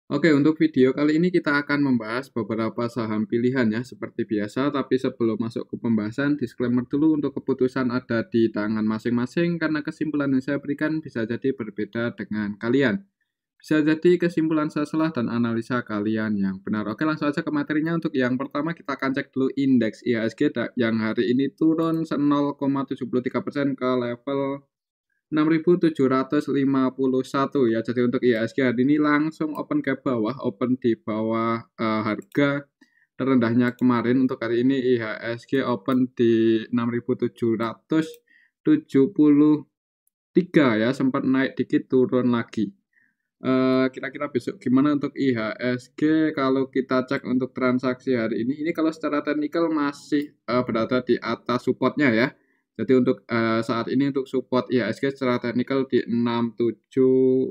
Oke, untuk video kali ini kita akan membahas beberapa saham pilihan ya, seperti biasa. Tapi sebelum masuk ke pembahasan, disclaimer dulu untuk keputusan ada di tangan masing-masing karena kesimpulan yang saya berikan bisa jadi berbeda dengan kalian. Bisa jadi kesimpulan saya salah dan analisa kalian yang benar. Oke, langsung aja ke materinya. Untuk yang pertama kita akan cek dulu indeks IHSG yang hari ini turun 0,73% ke level 6.751 ya. Jadi untuk IHSG hari ini langsung open ke bawah, open di bawah harga terendahnya kemarin. Untuk hari ini IHSG open di 6.773 ya, sempat naik dikit turun lagi. Kira-kira besok gimana untuk IHSG? Kalau kita cek untuk transaksi hari ini kalau secara teknikal masih berada di atas supportnya ya. Jadi untuk saat ini untuk support IHSG secara teknikal di 6737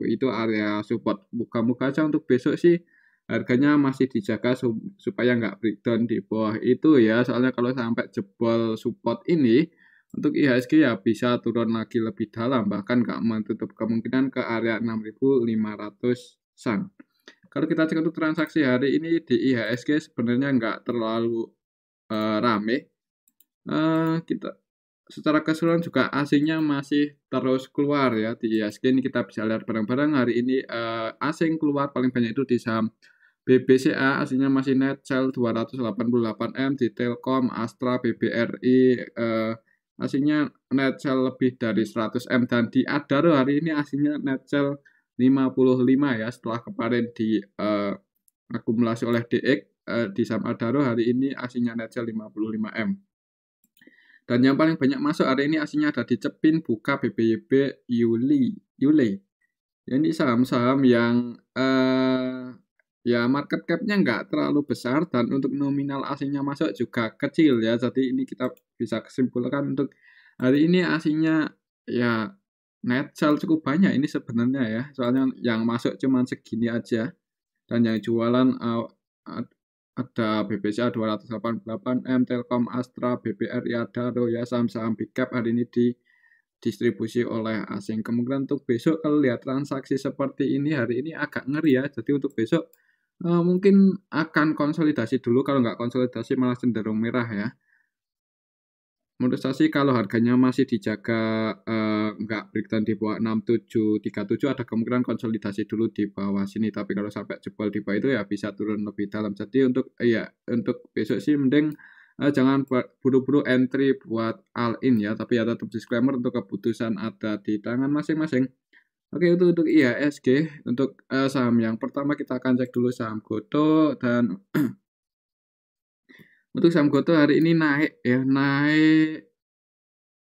itu area support. Muka-muka aja untuk besok sih harganya masih dijaga supaya nggak breakdown di bawah itu ya. Soalnya kalau sampai jebol support ini untuk IHSG ya bisa turun lagi lebih dalam, bahkan nggak menutup kemungkinan ke area 6.500-an. Kalau kita cek untuk transaksi hari ini di IHSG sebenarnya nggak terlalu rame. Kita secara keseluruhan juga asingnya masih terus keluar ya di IHSG. Ini kita bisa lihat bareng-bareng hari ini asing keluar paling banyak itu di saham BBCA, aslinya masih net sell 288M, di Telkom, Astra, BBRI, aslinya net sell lebih dari 100M, dan di Adaro hari ini aslinya net sell 55 ya, setelah kemarin di akumulasi oleh DX, di saham Adaro hari ini aslinya net sell 55M. Dan yang paling banyak masuk hari ini aslinya ada di Cepin, Buka, BBYB, Yule. Ya, ini saham-saham yang ya market cap-nya nggak terlalu besar dan untuk nominal aslinya masuk juga kecil ya. Jadi ini kita bisa kesimpulan untuk hari ini aslinya ya net sell cukup banyak ini sebenarnya ya. Soalnya yang masuk cuma segini aja dan yang jualan ada BBCA 288M, Telkom, Astra, BBRI, Adaro ya, saham-saham big cap hari ini distribusi oleh asing. Kemungkinan untuk besok kalau lihat transaksi seperti ini hari ini agak ngeri ya. Jadi untuk besok mungkin akan konsolidasi dulu, kalau nggak konsolidasi malah cenderung merah ya. Menurut saya sih kalau harganya masih dijaga nggak breakdown di bawah 6737 ada kemungkinan konsolidasi dulu di bawah sini. Tapi kalau sampai jebol di bawah itu ya bisa turun lebih dalam. Jadi untuk untuk besok sih mending jangan buru-buru entry buat all in ya. Tapi ya tetap disclaimer untuk keputusan ada di tangan masing-masing. Oke, itu untuk IHSG. Untuk saham yang pertama kita akan cek dulu saham Goto. Dan untuk saham Goto hari ini naik ya, naik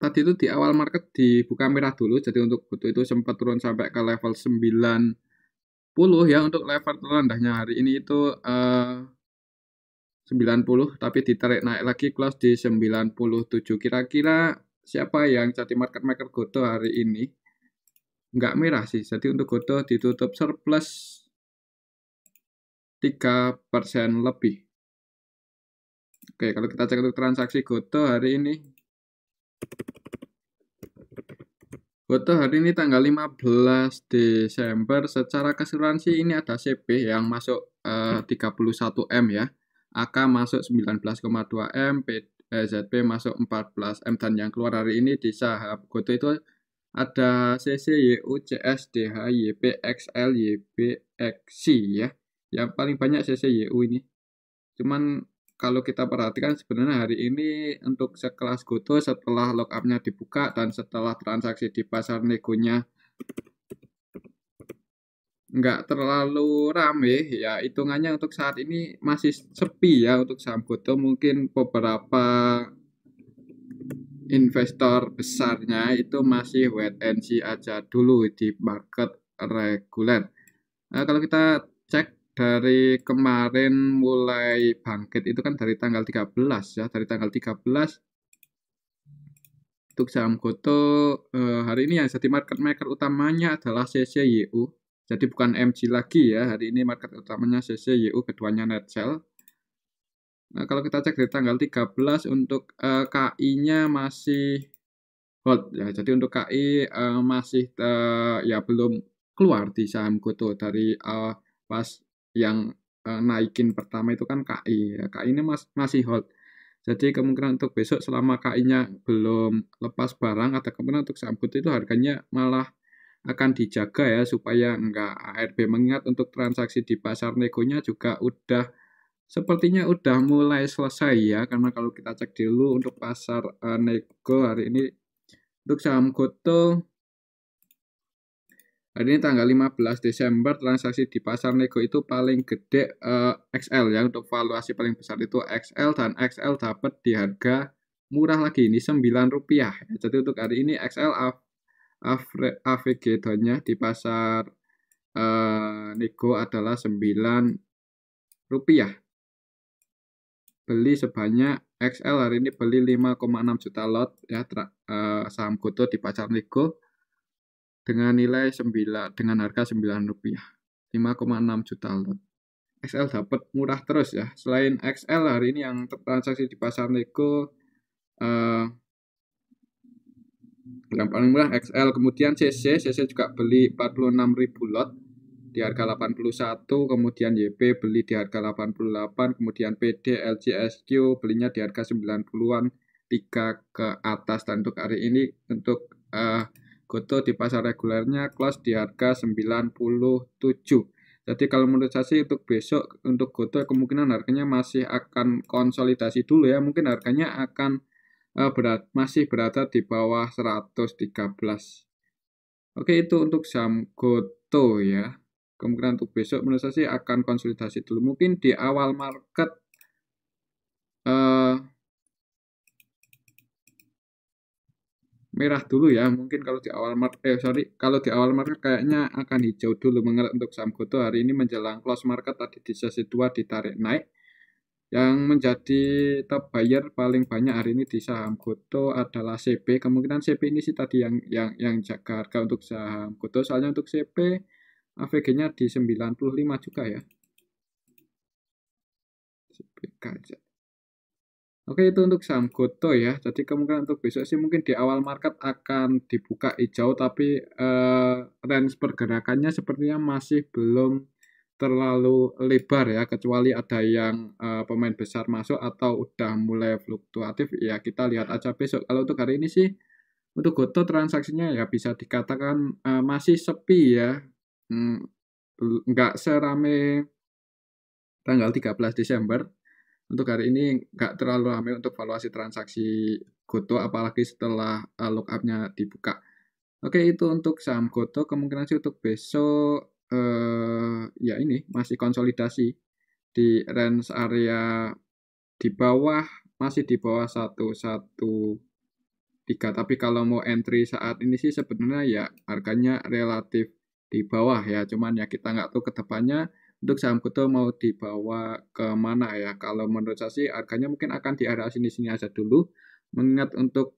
tadi itu di awal market dibuka merah dulu. Jadi untuk Goto itu sempat turun sampai ke level 90 ya. Untuk level terendahnya hari ini itu 90, tapi ditarik naik lagi close di 97. Kira-kira siapa yang jadi market maker Goto hari ini? Nggak merah sih. Jadi untuk Goto ditutup surplus 3% lebih. Oke, kalau kita cek untuk transaksi Goto hari ini. Goto hari ini tanggal 15 Desember. Secara keseluruhan sih ini ada CP yang masuk 31M ya. AK masuk 19,2M, ZP masuk 14M, dan yang keluar hari ini di saham Goto itu ada CC, YU, CS, DH, YP, XL, YB, XC ya. Yang paling banyak CC, YU ini. Cuman kalau kita perhatikan sebenarnya hari ini untuk sekelas Goto setelah lock-up-nya dibuka dan setelah transaksi di pasar negonya nggak terlalu rame ya, hitungannya untuk saat ini masih sepi ya untuk saham Goto. Mungkin beberapa investor besarnya itu masih wait and see aja dulu di market reguler. Nah, kalau kita cek dari kemarin mulai bangkit itu kan dari tanggal 13 ya, dari tanggal 13 untuk saham Goto hari ini yang jadi market maker utamanya adalah CCYU. Jadi bukan MG lagi ya, hari ini market utamanya CCYU, keduanya net sell. Nah, kalau kita cek dari tanggal 13 untuk KI-nya masih hold ya. Jadi untuk KI masih ya belum keluar di saham GoTo dari pas yang naikin pertama itu kan KI ya. KI ini masih hold. Jadi kemungkinan untuk besok selama KI-nya belum lepas barang atau kemungkinan untuk saham GoTo itu harganya malah akan dijaga ya supaya enggak ARB, mengingat untuk transaksi di pasar negonya juga sepertinya udah mulai selesai ya, karena kalau kita cek dulu untuk pasar nego hari ini untuk saham GoTo hari ini tanggal 15 Desember transaksi di pasar nego itu paling gede XL ya, untuk valuasi paling besar itu XL, dan XL dapat di harga murah lagi ini Rp9. Jadi untuk hari ini XL AVG downnya di pasar nego adalah Rp9. Beli sebanyak XL hari ini beli 5,6 juta lot ya, saham GoTo di pasar nego dengan nilai dengan harga Rp9. 5,6 juta lot. XL dapat murah terus ya. Selain XL hari ini yang transaksi di pasar nego yang paling murah XL, kemudian CC juga beli 46.000 lot di harga 81, kemudian YP beli di harga 88, kemudian PD, LG, SQ belinya di harga 90-an, 3 ke atas. Dan untuk hari ini untuk GoTo di pasar regulernya close di harga 97. Jadi kalau menurut saya sih untuk besok untuk GoTo kemungkinan harganya masih akan konsolidasi dulu ya, mungkin harganya akan masih berada di bawah 113. Oke, itu untuk saham GoTo ya. Kemungkinan untuk besok menurut saya sih akan konsolidasi dulu. Mungkin di awal market merah dulu ya. Mungkin kalau di awal market kalau di awal market kayaknya akan hijau dulu. Mengenai untuk saham GoTo hari ini menjelang close market tadi di sesi 2 ditarik naik. Yang menjadi top buyer paling banyak hari ini di saham GoTo adalah CP. Kemungkinan CP ini sih tadi yang jaga harga untuk saham GoTo. Soalnya untuk CP AVG-nya di 95 juga ya. Oke, itu untuk saham GoTo ya. Jadi kemungkinan untuk besok sih mungkin di awal market akan dibuka hijau, tapi range pergerakannya sepertinya masih belum terlalu lebar ya, kecuali ada yang pemain besar masuk atau udah mulai fluktuatif ya, kita lihat aja besok. Kalau untuk hari ini sih untuk GoTo transaksinya ya bisa dikatakan masih sepi ya. Nggak serame tanggal 13 Desember. Untuk hari ini nggak terlalu ramai untuk valuasi transaksi GoTo, apalagi setelah lookup-nya dibuka. Oke, itu untuk saham GoTo. Kemungkinan sih untuk besok ya ini masih konsolidasi di range area di bawah, masih di bawah 113. Tapi kalau mau entry saat ini sih sebenarnya ya harganya relatif di bawah ya. Cuman ya kita nggak tahu ke depannya untuk saham GoTo mau dibawa ke mana ya. Kalau menurut saya sih harganya mungkin akan di area sini-sini aja dulu. Mengingat untuk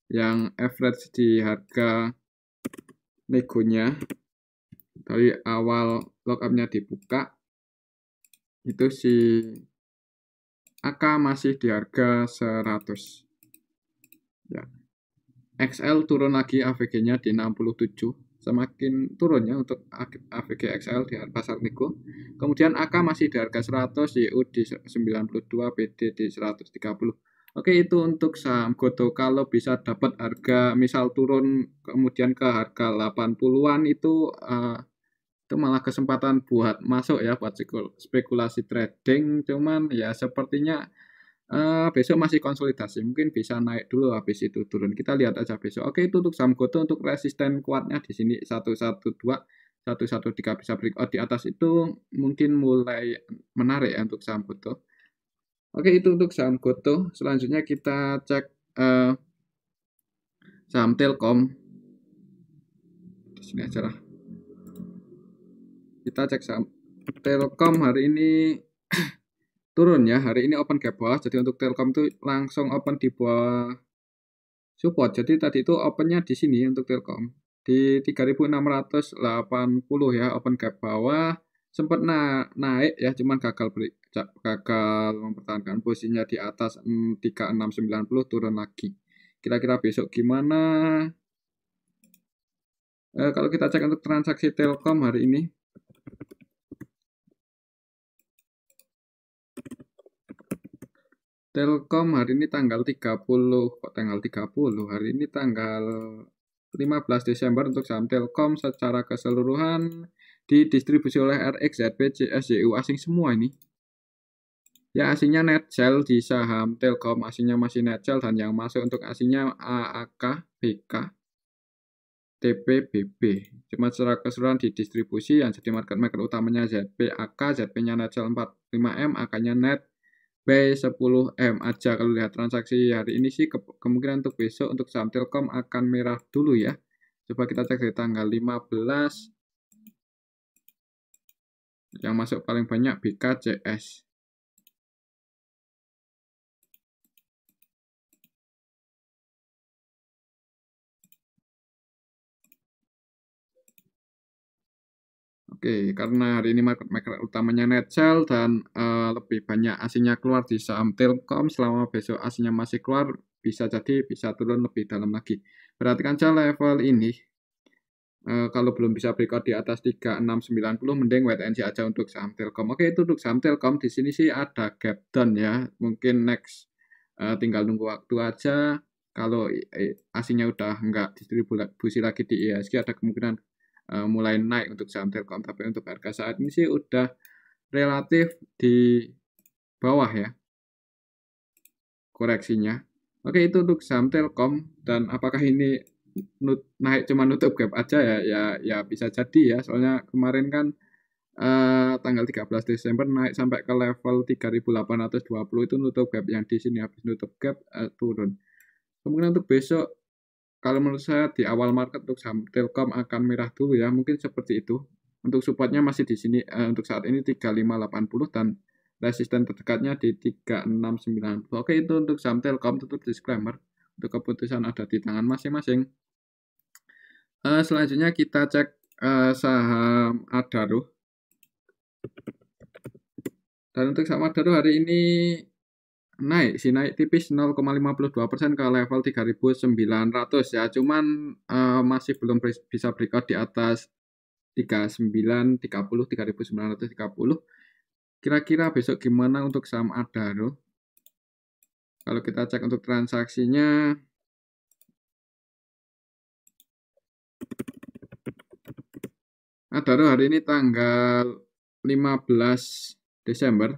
yang average di harga negonya dari awal lookup-nya dibuka itu si AK masih di harga 100 ya. XL turun lagi AVG-nya di 67, semakin turunnya untuk AVG XL di pasar nego. Kemudian AK masih di harga 100, YU di 92, PD di 130. Oke, itu untuk saham GoTo. Kalau bisa dapat harga misal turun kemudian ke harga 80-an itu malah kesempatan buat masuk ya, buat spekulasi trading. Cuman ya sepertinya besok masih konsolidasi, mungkin bisa naik dulu habis itu turun. Kita lihat aja besok. Oke, itu untuk saham GoTo. Untuk resisten kuatnya di sini 112, 113 bisa breakout di atas itu mungkin mulai menarik ya untuk saham GoTo. Oke, itu untuk saham GoTo. Selanjutnya kita cek saham Telkom. Di sini aja lah. Kita cek saham Telkom hari ini turun ya. Hari ini open gap bawah. Jadi untuk Telkom itu langsung open di bawah support. Jadi tadi itu opennya di sini untuk Telkom di 3680 ya, open gap bawah, sempat naik ya, cuman gagal mempertahankan posisinya di atas 3690, turun lagi. Kira-kira besok gimana? Kalau kita cek untuk transaksi Telkom hari ini, Telkom hari ini tanggal 30, kok tanggal 30? Hari ini tanggal 15 Desember untuk saham Telkom secara keseluruhan didistribusi oleh RX, ZP, CS, YU asing semua ini. Ya, asingnya net sell di saham Telkom, asingnya masih net sell dan yang masuk untuk asingnya AAK, BK, TP, BB. Cuma secara keseluruhan didistribusi yang jadi market maker utamanya ZP, AK, ZP-nya net sell 45M, AK-nya net buy 10M aja. Kalau lihat transaksi hari ini sih kemungkinan untuk besok untuk saham Telkom akan merah dulu ya. Coba kita cek dari tanggal 15. Yang masuk paling banyak BKCS. Oke, karena hari ini market maker utamanya net sell dan lebih banyak asingnya keluar di saham Telkom, selama besok asingnya masih keluar, bisa jadi bisa turun lebih dalam lagi. Perhatikan saja level ini. Kalau belum bisa breakout di atas 3690, mending wait and see aja untuk saham Telkom. Oke, itu untuk saham Telkom. Di sini sih ada gap down ya. Mungkin next tinggal nunggu waktu aja. Kalau asingnya udah nggak distribusi lagi di IHSG, ada kemungkinan mulai naik untuk saham Telkom. Tapi untuk harga saat ini sih udah relatif di bawah ya koreksinya. Oke, itu untuk saham Telkom. Dan apakah ini naik cuma nutup gap aja ya bisa jadi ya. Soalnya kemarin kan tanggal 13 Desember naik sampai ke level 3.820 itu nutup gap yang di sini, habis nutup gap turun. Kemungkinan untuk besok kalau menurut saya di awal market untuk saham Telkom akan merah dulu ya, mungkin seperti itu. Untuk supportnya masih di sini untuk saat ini 3580 dan resisten terdekatnya di 3690. Oke, itu untuk saham Telkom. Tutup disclaimer. Untuk keputusan ada di tangan masing-masing. Selanjutnya kita cek saham Adaro. Dan untuk saham Adaro hari ini naik tipis 0,52% ke level 3.900 ya. Cuman masih belum bisa breakout di atas 3930, 3.930. Kira-kira besok gimana untuk saham Adaro? Kalau kita cek untuk transaksinya, Adaro hari ini tanggal 15 Desember.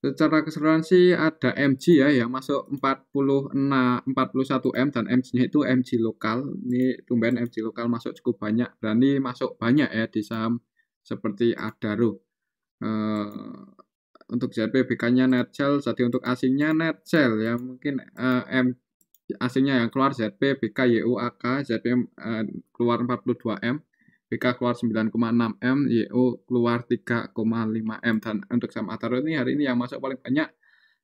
Secara keseluruhan sih ada MG ya yang masuk 41M dan MG-nya itu MG lokal. Ini tumben MG lokal masuk cukup banyak. Berani masuk banyak ya di saham seperti Adaro. Untuk ZPBK-nya net sell, jadi untuk asingnya net sell ya. Mungkin asingnya yang keluar ZP, BK, YU, AK, ZP keluar 42M. BK keluar 9,6M, YU keluar 3,5M. Dan untuk saham Adaro ini hari ini yang masuk paling banyak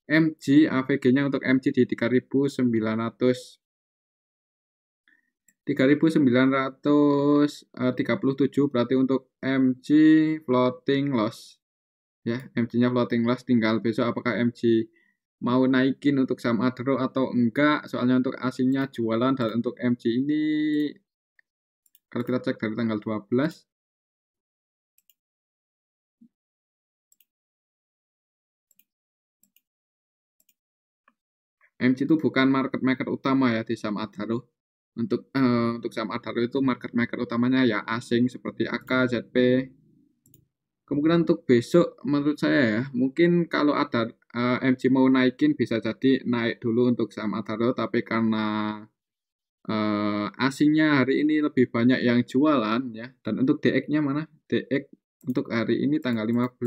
MG, AVG-nya untuk MG di 3.937, berarti untuk MG floating loss ya, MG-nya floating loss. Tinggal besok apakah MG mau naikin untuk saham Adaro atau enggak, soalnya untuk asingnya jualan. Dan untuk MG ini kalau kita cek dari tanggal 12, MG itu bukan market maker utama ya di saham Adaro. Untuk saham Adaro itu market maker utamanya ya asing seperti AK, ZP. Kemungkinan untuk besok menurut saya ya, mungkin kalau ada MG mau naikin bisa jadi naik dulu untuk saham Adaro, tapi karena asingnya hari ini lebih banyak yang jualan ya. Dan untuk DX-nya mana? DX untuk hari ini tanggal 15,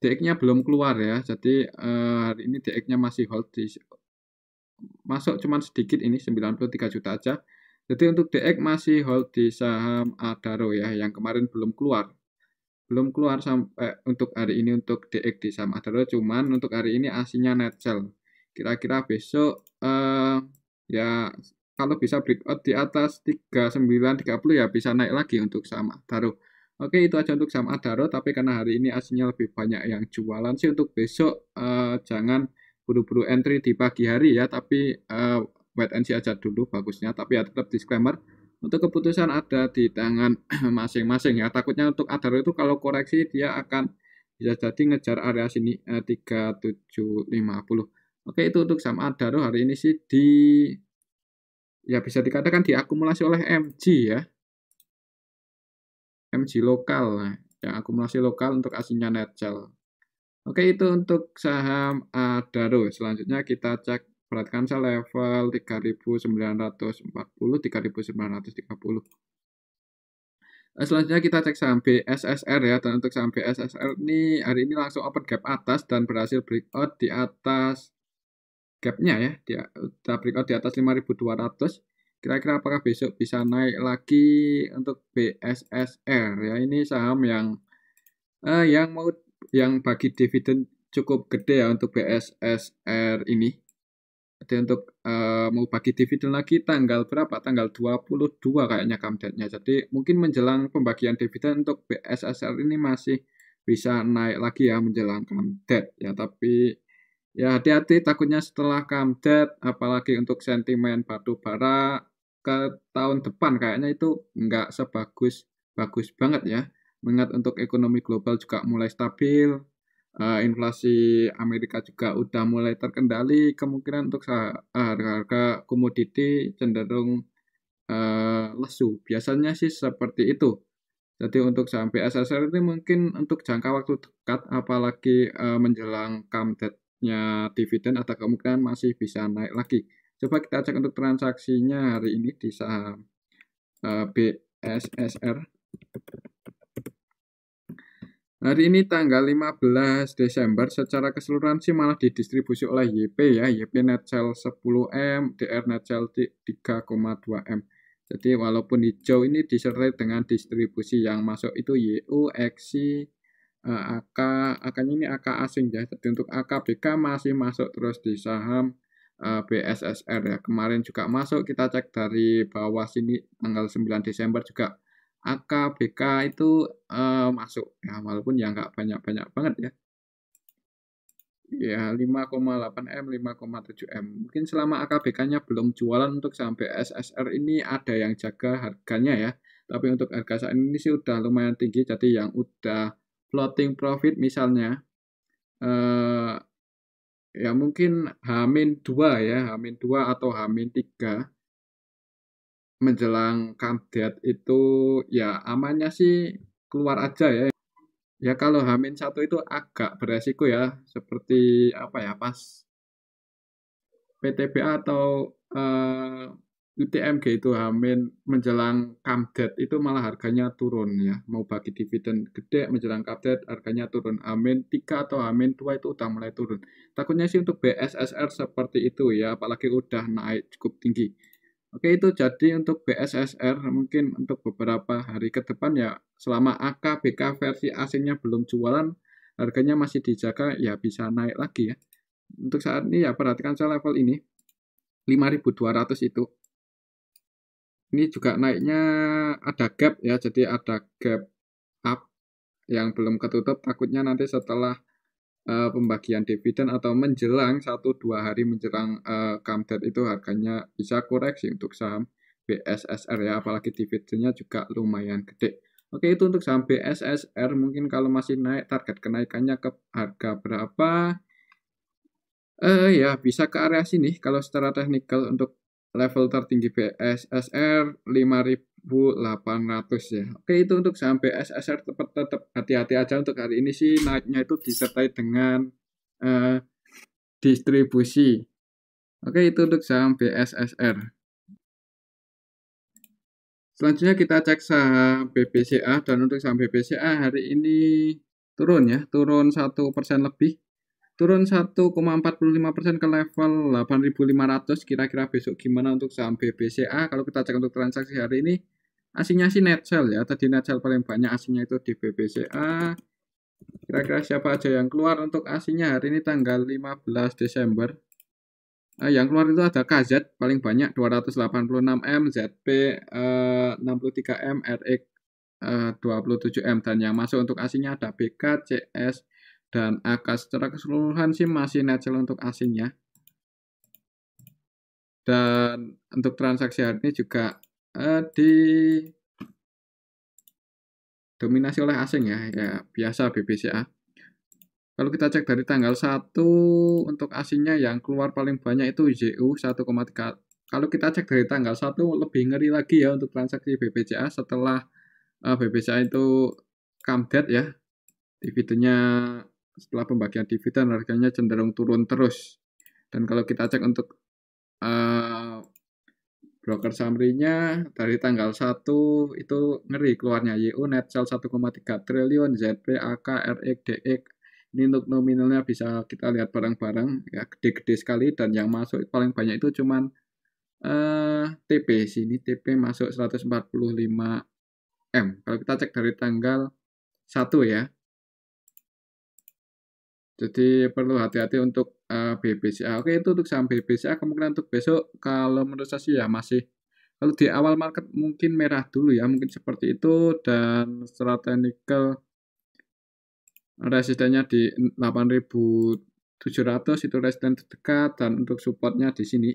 DX-nya belum keluar ya. Jadi hari ini DX-nya masih hold di masuk cuman sedikit ini 93 juta aja. Jadi untuk DX masih hold di saham Adaro ya, yang kemarin belum keluar. Belum keluar sampai untuk hari ini untuk DX di saham Adaro, cuman untuk hari ini aslinya net sell. Kira-kira besok ya kalau bisa breakout di atas 3930 ya bisa naik lagi untuk saham Adaro. Oke, itu aja untuk saham Adaro, tapi karena hari ini aslinya lebih banyak yang jualan sih untuk besok jangan buru-buru entry di pagi hari ya, tapi wait and see aja dulu bagusnya, tapi ya tetap disclaimer untuk keputusan ada di tangan masing-masing ya. Takutnya untuk Adaro itu kalau koreksi dia akan bisa jadi ngejar area sini 3750. Oke, itu untuk saham Adaro hari ini sih ya bisa dikatakan diakumulasi oleh MG ya. MG lokal, nah, yang akumulasi lokal untuk aslinya Netcel. Oke, itu untuk saham Adaro. Selanjutnya kita cek, perhatikan saya level 3940, 3930. Selanjutnya kita cek saham BSSR ya, dan untuk saham BSSR ini hari ini langsung open gap atas dan berhasil breakout di atas gapnya ya, kita breakout di atas 5.200. Kira-kira apakah besok bisa naik lagi untuk BSSR ya? Ini saham yang bagi dividen cukup gede ya untuk BSSR ini. Jadi untuk mau bagi dividen lagi tanggal berapa? Tanggal 22 kayaknya come date-nya. Jadi mungkin menjelang pembagian dividen untuk BSSR ini masih bisa naik lagi ya menjelang come date ya. Tapi ya hati-hati, takutnya setelah come date, apalagi untuk sentimen batu bara ke tahun depan kayaknya itu nggak bagus banget ya. Mengingat untuk ekonomi global juga mulai stabil, inflasi Amerika juga udah mulai terkendali, kemungkinan untuk harga-harga komoditi cenderung lesu. Biasanya sih seperti itu. Jadi untuk saham BSSR ini mungkin untuk jangka waktu dekat, apalagi menjelang come date-nya dividen, ada kemungkinan masih bisa naik lagi. Coba kita cek untuk transaksinya hari ini di saham BSSR. Hari ini tanggal 15 Desember, secara keseluruhan sih malah didistribusi oleh YP ya, YP net sell 10M, DR net sell 3,2M. Jadi walaupun hijau ini disertai dengan distribusi yang masuk itu YU, XI, AK, AK-nya ini AK asing ya. Jadi untuk AK BK masih masuk terus di saham BSSR ya. Kemarin juga masuk, kita cek dari bawah sini tanggal 9 Desember juga AK, BK itu masuk ya, walaupun ya nggak banyak-banyak banget ya. Ya 5,8M, 5,7M. Mungkin selama AKBK-nya belum jualan untuk sampai SSR ini ada yang jaga harganya ya. Tapi untuk harga saat ini sih udah lumayan tinggi, jadi yang udah floating profit misalnya ya mungkin H-2 ya, H-2 atau H-3 menjelang come date itu ya amannya sih keluar aja ya. Ya kalau H-1 itu agak beresiko ya, seperti apa ya, pas PTBA atau UTMG itu menjelang come date itu malah harganya turun ya. Mau bagi dividen gede menjelang come date harganya turun. H-3 atau H-2 itu udah mulai turun. Takutnya sih untuk BSSR seperti itu ya, apalagi udah naik cukup tinggi. Oke, itu jadi untuk BSSR mungkin untuk beberapa hari ke depan ya, selama AK, BK versi asingnya belum jualan, harganya masih dijaga ya bisa naik lagi ya. Untuk saat ini ya perhatikan saya level ini 5.200 itu. Ini juga naiknya ada gap ya, jadi ada gap up yang belum ketutup, takutnya nanti setelah pembagian dividen atau menjelang 1-2 hari menjelang come date itu harganya bisa koreksi untuk saham BSSR ya, apalagi dividennya juga lumayan gede. Oke, itu untuk saham BSSR. Mungkin kalau masih naik, target kenaikannya ke harga berapa? Ya bisa ke area sini kalau secara teknikal. Untuk level tertinggi BSSR 5.800 ya. Oke, itu untuk saham BSSR tetap hati-hati aja untuk hari ini sih, naiknya itu disertai dengan distribusi. Oke, itu untuk saham BSSR. Selanjutnya kita cek saham BBCA, dan untuk saham BBCA hari ini turun ya, turun 1% lebih. Turun 1,45% ke level 8.500. Kira-kira besok gimana untuk saham BBCA? Kalau kita cek untuk transaksi hari ini, asingnya sih net sell ya. Tadi net sell paling banyak asingnya itu di BBCA. Kira-kira siapa aja yang keluar untuk asingnya hari ini tanggal 15 Desember? Yang keluar itu ada KZ paling banyak 286M, ZP 63M, RX 27M, dan yang masuk untuk asingnya ada BK, CS, dan AK. Secara keseluruhan sih masih net sell untuk asingnya. Dan untuk transaksi hari ini juga didominasi oleh asing ya, biasa BBCA. Kalau kita cek dari tanggal 1 untuk asingnya yang keluar paling banyak itu YU 1,3. Kalau kita cek dari tanggal 1 lebih ngeri lagi ya untuk transaksi BBCA setelah BBCA itu come dead ya. Dividennya setelah pembagian dividen harganya cenderung turun terus. Dan kalau kita cek untuk broker summary-nya dari tanggal 1 itu ngeri keluarnya YU net sell 1,3 triliun, ZP, AK, RX, DX. Ini untuk nominalnya bisa kita lihat bareng-bareng ya, gede-gede sekali, dan yang masuk paling banyak itu cuman TP sini, TP masuk 145 M. Kalau kita cek dari tanggal 1 ya. Jadi perlu hati-hati untuk BBCA. Oke, itu untuk saham BBCA. Kemungkinan untuk besok kalau menurut saya sih ya masih, kalau di awal market mungkin merah dulu ya, mungkin seperti itu, dan secara teknikal resistennya di 8.700 itu resisten terdekat, dan untuk supportnya di sini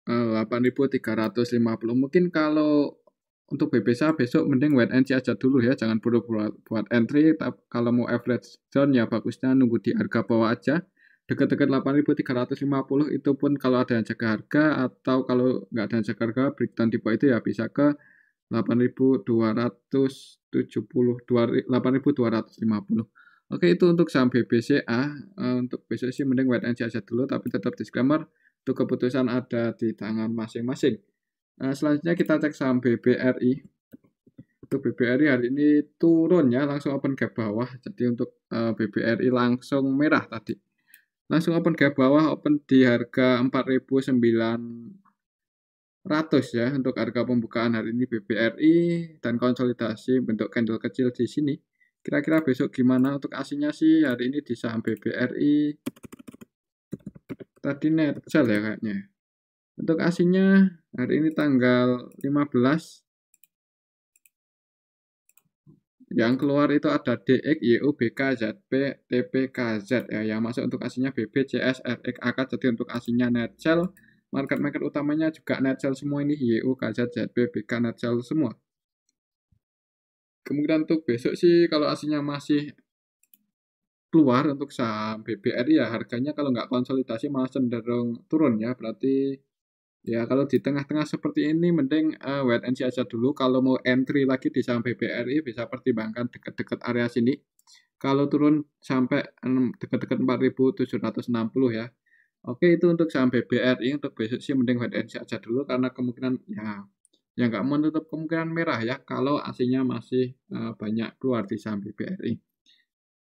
8.350. Mungkin kalau untuk BBCA besok mending wait and see aja dulu ya, jangan buru-buru buat entry. Kalau mau average zone ya bagusnya nunggu di harga bawah aja, dekat-dekat 8.350. Itu pun kalau ada yang jaga harga, atau kalau nggak ada yang jaga harga breakdown di bawah itu ya bisa ke 8.270, 8.250. Oke, itu untuk saham BBCA. Untuk besok sih mending wait and see aja dulu, tapi tetap disclaimer untuk keputusan ada di tangan masing-masing. Selanjutnya kita cek saham BBRI. Untuk BBRI hari ini turun ya, langsung open gap bawah. Jadi untuk BBRI langsung merah tadi. Langsung open gap bawah, open di harga 4.900 ya untuk harga pembukaan hari ini BBRI, dan konsolidasi bentuk candle kecil di sini. Kira-kira besok gimana untuk aslinya sih hari ini di saham BBRI? Tadi net sell ya kayaknya. Untuk aslinya hari ini tanggal 15 yang keluar itu ada DX, YU, BK, ZP, TP, KZ ya. Yang masuk untuk aslinya BB, CS, RX, AK. Jadi untuk aslinya net sell. Market utamanya juga net sell semua ini, YU, KZ, ZP, BK net sell semua. Kemungkinan untuk besok sih kalau aslinya masih keluar untuk saham BBRI ya, harganya kalau nggak konsolidasi malah cenderung turun ya. Berarti ya kalau di tengah-tengah seperti ini mending wait and see aja dulu. Kalau mau entry lagi di saham BBRI bisa pertimbangkan dekat-dekat area sini. Kalau turun sampai dekat-dekat 4.760 ya. Oke, itu untuk saham BBRI. Untuk besok sih mending wait and see aja dulu, karena kemungkinan ya nggak menutup kemungkinan merah ya kalau aslinya masih banyak keluar di saham BBRI.